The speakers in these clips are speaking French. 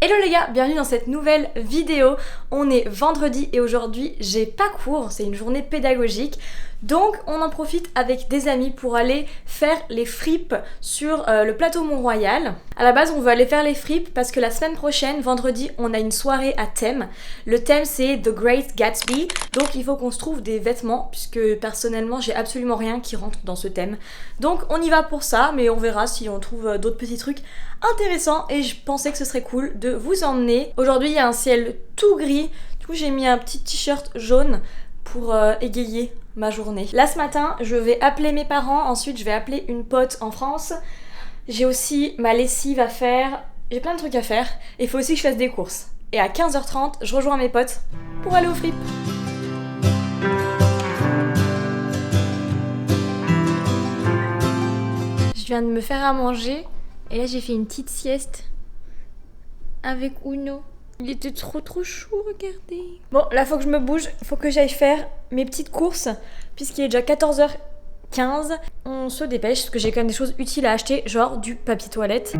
Hello les gars, bienvenue dans cette nouvelle vidéo. On est vendredi et aujourd'hui j'ai pas cours, c'est une journée pédagogique. Donc on en profite avec des amis pour aller faire les fripes sur le plateau Mont-Royal. À la base on veut aller faire les fripes parce que la semaine prochaine, vendredi, on a une soirée à thème. Le thème c'est The Great Gatsby, donc il faut qu'on se trouve des vêtements puisque personnellement j'ai absolument rien qui rentre dans ce thème. Donc on y va pour ça, mais on verra si on trouve d'autres petits trucs intéressants et je pensais que ce serait cool de vous emmener. Aujourd'hui il y a un ciel tout gris, du coup j'ai mis un petit t-shirt jaune pour égayer ma journée. Là ce matin je vais appeler mes parents, ensuite je vais appeler une pote en France. J'ai aussi ma lessive à faire, j'ai plein de trucs à faire et il faut aussi que je fasse des courses. Et à 15h30 je rejoins mes potes pour aller au fripes. Je viens de me faire à manger et là j'ai fait une petite sieste avec Uno. Il était trop chaud, regardez. Bon, là faut que je me bouge, faut que j'aille faire mes petites courses puisqu'il est déjà 14h15. On se dépêche parce que j'ai quand même des choses utiles à acheter, genre du papier toilette.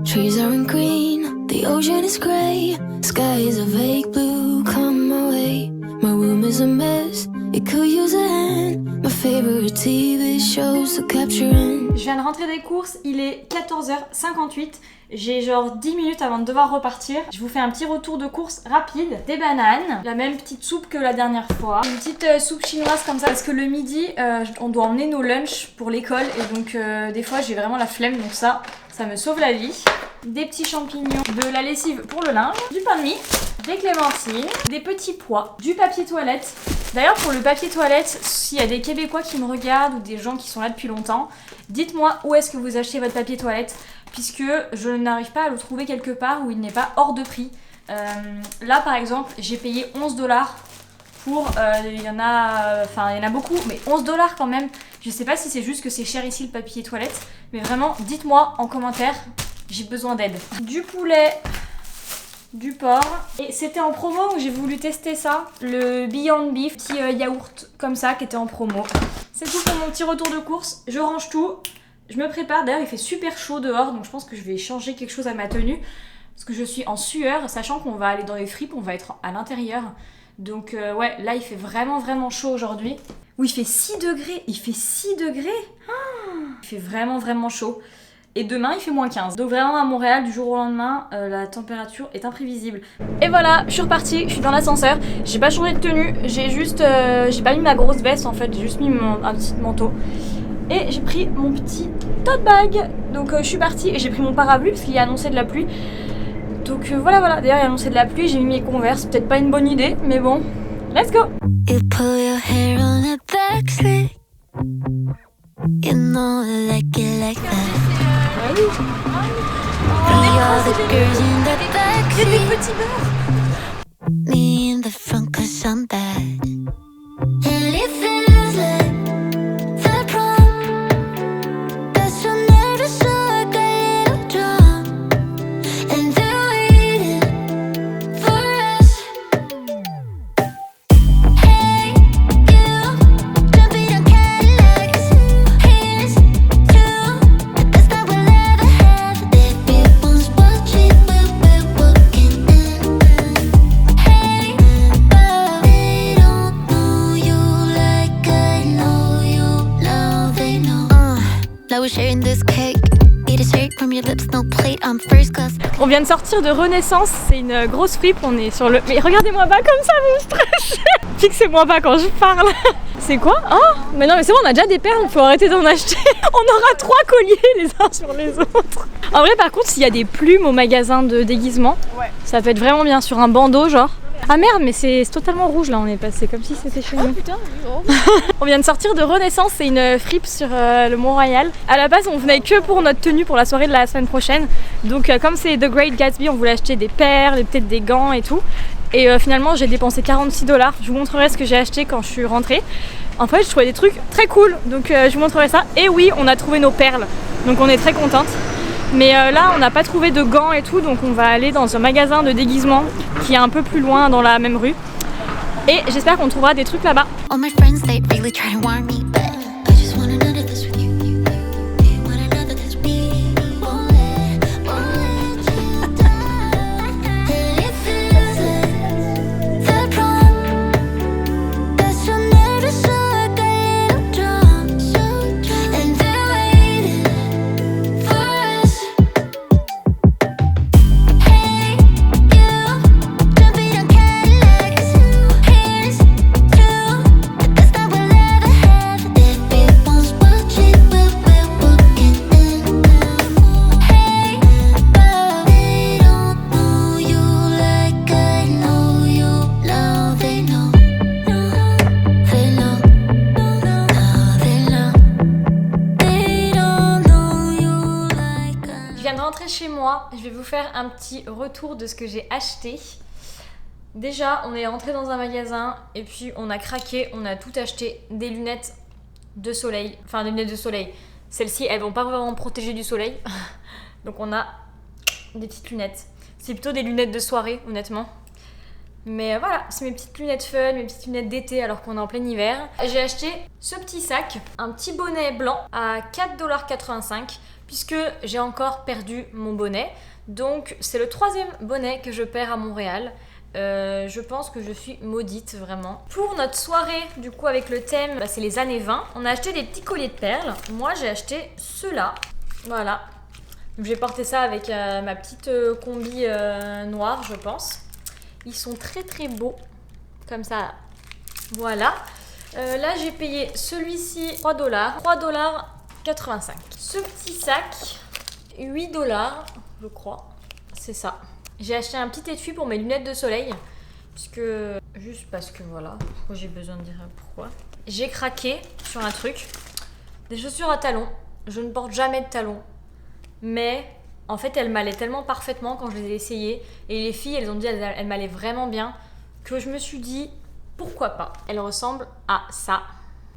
Trees are in green, the ocean is grey, sky is a vague blue, come my way. My room is a mess, it could use a hand. My favorite TV shows to capture in. Je viens de rentrer des courses, il est 14h58. J'ai genre 10 minutes avant de devoir repartir. Je vous fais un petit retour de course rapide. Des bananes, la même petite soupe que la dernière fois. Une petite soupe chinoise comme ça parce que le midi, on doit emmener nos lunchs pour l'école et donc des fois j'ai vraiment la flemme, donc ça me sauve la vie. Des petits champignons, de la lessive pour le linge, du pain de mie, des clémentines, des petits pois, du papier toilette. D'ailleurs pour le papier toilette, s'il y a des Québécois qui me regardent ou des gens qui sont là depuis longtemps, dites-moi où est-ce que vous achetez votre papier toilette puisque je n'arrive pas à le trouver quelque part où il n'est pas hors de prix. Là par exemple j'ai payé 11$ pour, il y en a beaucoup, mais 11$ quand même. Je sais pas si c'est juste que c'est cher ici le papier toilette, mais vraiment dites-moi en commentaire, j'ai besoin d'aide. Du poulet, du porc, et c'était en promo donc j'ai voulu tester ça, le Beyond Beef, petit yaourt comme ça qui était en promo. C'est tout pour mon petit retour de course, je range tout. Je me prépare, d'ailleurs il fait super chaud dehors donc je pense que je vais changer quelque chose à ma tenue parce que je suis en sueur, sachant qu'on va aller dans les fripes, on va être à l'intérieur. Donc ouais, là il fait vraiment chaud aujourd'hui. Oui, il fait 6 degrés, il fait 6 degrés. Il fait vraiment chaud. Et demain il fait moins 15. Donc vraiment à Montréal, du jour au lendemain, la température est imprévisible. Et voilà, je suis repartie, je suis dans l'ascenseur. J'ai pas changé de tenue, j'ai pas mis ma grosse veste en fait, j'ai juste mis un petit manteau. Et j'ai pris mon petit tote bag. Donc je suis partie et j'ai pris mon parapluie parce qu'il y a annoncé de la pluie. Donc voilà, d'ailleurs il y a annoncé de la pluie, j'ai mis mes Converse, peut-être pas une bonne idée, mais bon, let's go. You pull your hair on a backseat. You know I like it like that. We are the girls in the J'ai des backseat. petits beurres. Me in the front 'cause I'm bad. And it feels like the prom. That's so nervous, so I got a little drunk. And they're waiting for us. Hey, you, jumping on Cadillacs. Here's to the best that we'll ever have. Everyone's watching, but we're walking in. Hey, but they don't know you like I know you. Now they know. Now we're sharing this cake. Eat a shake from your lips, no plate. I'm first class. On vient de sortir de Renaissance, c'est une grosse fripe, on est sur le... Mais regardez-moi pas comme ça, mon stress. Fixez-moi pas quand je parle. C'est quoi? Oh, mais non mais c'est bon, on a déjà des perles, faut arrêter d'en acheter. On aura 3 colliers les uns sur les autres. En vrai par contre, s'il y a des plumes au magasin de déguisement, ça peut être vraiment bien sur un bandeau genre. Ah merde, mais c'est totalement rouge là, on est passé comme si c'était chez nous. Oh putain, on vient de sortir de Renaissance, c'est une fripe sur le Mont-Royal. À la base, on venait que pour notre tenue pour la soirée de la semaine prochaine. Donc comme c'est The Great Gatsby, on voulait acheter des perles et peut-être des gants et tout. Et finalement, j'ai dépensé 46$. Je vous montrerai ce que j'ai acheté quand je suis rentrée. En fait, je trouvais des trucs très cool, donc je vous montrerai ça. Et oui, on a trouvé nos perles, donc on est très contente. Mais là, on n'a pas trouvé de gants et tout, donc on va aller dans un magasin de déguisement qui est un peu plus loin dans la même rue. Et j'espère qu'on trouvera des trucs là-bas. All my friends, they really try to warn me, but I just want another this with you. Do you want another this with me? Won't let you down. je vais vous faire un petit retour de ce que j'ai acheté. Déjà, on est rentré dans un magasin et puis on a craqué, on a tout acheté. Des lunettes de soleil, enfin des lunettes de soleil. Celles-ci, elles vont pas vraiment protéger du soleil. Donc on a des petites lunettes. C'est plutôt des lunettes de soirée, honnêtement. Mais voilà, c'est mes petites lunettes fun, mes petites lunettes d'été alors qu'on est en plein hiver. J'ai acheté ce petit sac, un petit bonnet blanc à 4,85$ puisque j'ai encore perdu mon bonnet. Donc c'est le 3e bonnet que je perds à Montréal. Je pense que je suis maudite vraiment. Pour notre soirée du coup avec le thème, c'est les années 20. On a acheté des petits colliers de perles. Moi j'ai acheté ceux-là. Voilà. Donc, j'ai porté ça avec ma petite combi noire je pense. Ils sont très très beaux. Comme ça. Voilà. Là j'ai payé celui-ci 3$. 3,85$. Ce petit sac, 8$, je crois. C'est ça. J'ai acheté un petit étui pour mes lunettes de soleil. Juste parce que voilà. Pourquoi j'ai besoin de dire pourquoi. J'ai craqué sur un truc. Des chaussures à talons. Je ne porte jamais de talons. Mais en fait, elles m'allaient tellement parfaitement quand je les ai essayées. Et les filles, elles ont dit elles m'allaient vraiment bien. Que je me suis dit, pourquoi pas. Elles ressemblent à ça.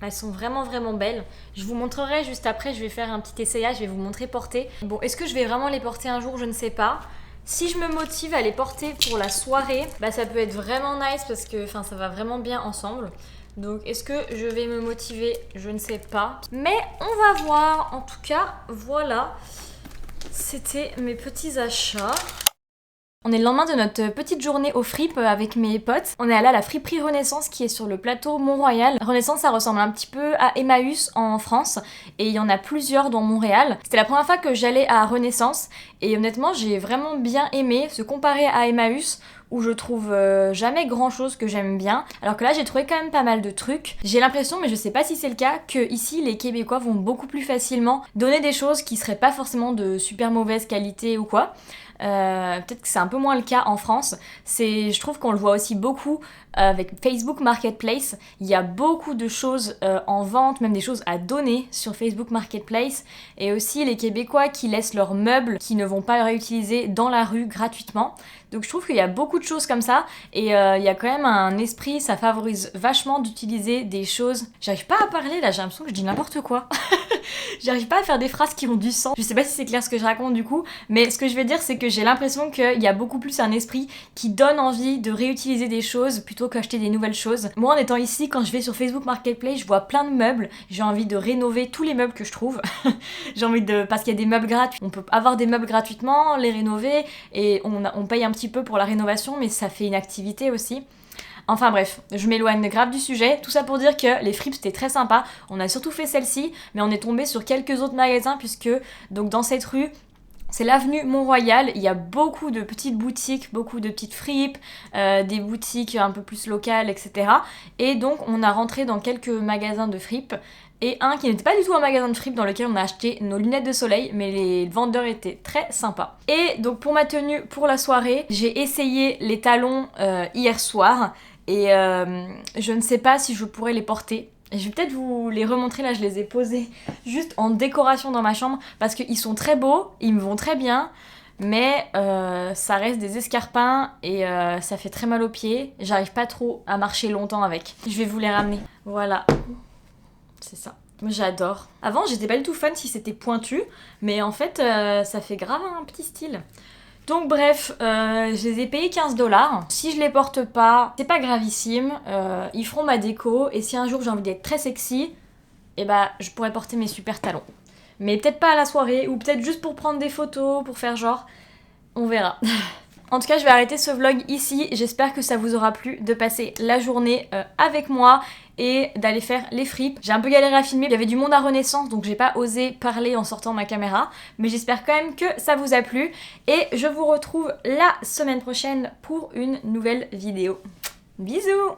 Elles sont vraiment vraiment belles. Je vous montrerai juste après, je vais faire un petit essayage, je vais vous montrer porter. Bon, est-ce que je vais vraiment les porter un jour? Je ne sais pas. Si je me motive à les porter pour la soirée, ça peut être vraiment nice parce que ça va vraiment bien ensemble. Donc est-ce que je vais me motiver? Je ne sais pas. Mais on va voir. En tout cas, voilà. C'était mes petits achats. On est le lendemain de notre petite journée au fripe avec mes potes. On est allé à la friperie Renaissance qui est sur le plateau Mont-Royal. Renaissance, ça ressemble un petit peu à Emmaüs en France et il y en a plusieurs dans Montréal. C'était la première fois que j'allais à Renaissance et honnêtement j'ai vraiment bien aimé se comparer à Emmaüs où je trouve jamais grand chose que j'aime bien. Alors que là j'ai trouvé quand même pas mal de trucs. J'ai l'impression, mais je sais pas si c'est le cas, que ici les Québécois vont beaucoup plus facilement donner des choses qui seraient pas forcément de super mauvaise qualité ou quoi. Peut-être que c'est un peu moins le cas en France. Je trouve qu'on le voit aussi beaucoup avec Facebook Marketplace. Il y a beaucoup de choses en vente, même des choses à donner sur Facebook Marketplace. Et aussi les Québécois qui laissent leurs meubles qui ne vont pas réutiliser dans la rue gratuitement. Donc je trouve qu'il y a beaucoup de choses comme ça. Et il y a quand même un esprit, ça favorise vachement d'utiliser des choses... J'arrive pas à parler là, j'ai l'impression que je dis n'importe quoi. J'arrive pas à faire des phrases qui ont du sens. Je sais pas si c'est clair ce que je raconte du coup, mais ce que je veux dire c'est que j'ai l'impression qu'il y a beaucoup plus un esprit qui donne envie de réutiliser des choses plutôt qu'acheter des nouvelles choses. Moi en étant ici, quand je vais sur Facebook Marketplace, je vois plein de meubles, j'ai envie de rénover tous les meubles que je trouve. Parce qu'il y a des meubles gratuits. On peut avoir des meubles gratuitement, les rénover et on paye un petit peu pour la rénovation, mais ça fait une activité aussi. Enfin bref, je m'éloigne grave du sujet. Tout ça pour dire que les fripes c'était très sympa. On a surtout fait celle-ci, mais on est tombé sur quelques autres magasins puisque donc dans cette rue, c'est l'avenue Mont-Royal, il y a beaucoup de petites boutiques, beaucoup de petites fripes, des boutiques un peu plus locales, etc. Et donc on a rentré dans quelques magasins de fripes. Et un qui n'était pas du tout un magasin de fripes dans lequel on a acheté nos lunettes de soleil, mais les vendeurs étaient très sympas. Et donc pour ma tenue pour la soirée, j'ai essayé les talons hier soir. Et je ne sais pas si je pourrais les porter. Et je vais peut-être vous les remontrer, là je les ai posés juste en décoration dans ma chambre parce qu'ils sont très beaux, ils me vont très bien, mais ça reste des escarpins et ça fait très mal aux pieds. J'arrive pas trop à marcher longtemps avec. Je vais vous les ramener. Voilà. C'est ça. Moi j'adore. Avant j'étais pas du tout fan si c'était pointu, mais en fait ça fait grave un petit style. Donc bref, je les ai payés 15$. Si je les porte pas, c'est pas gravissime. Ils feront ma déco. Et si un jour j'ai envie d'être très sexy, je pourrais porter mes super talons. Mais peut-être pas à la soirée, ou peut-être juste pour prendre des photos, pour faire genre. On verra. En tout cas, je vais arrêter ce vlog ici. J'espère que ça vous aura plu de passer la journée avec moi et d'aller faire les fripes. J'ai un peu galéré à filmer, il y avait du monde à Renaissance, donc j'ai pas osé parler en sortant ma caméra. Mais j'espère quand même que ça vous a plu. Et je vous retrouve la semaine prochaine pour une nouvelle vidéo. Bisous!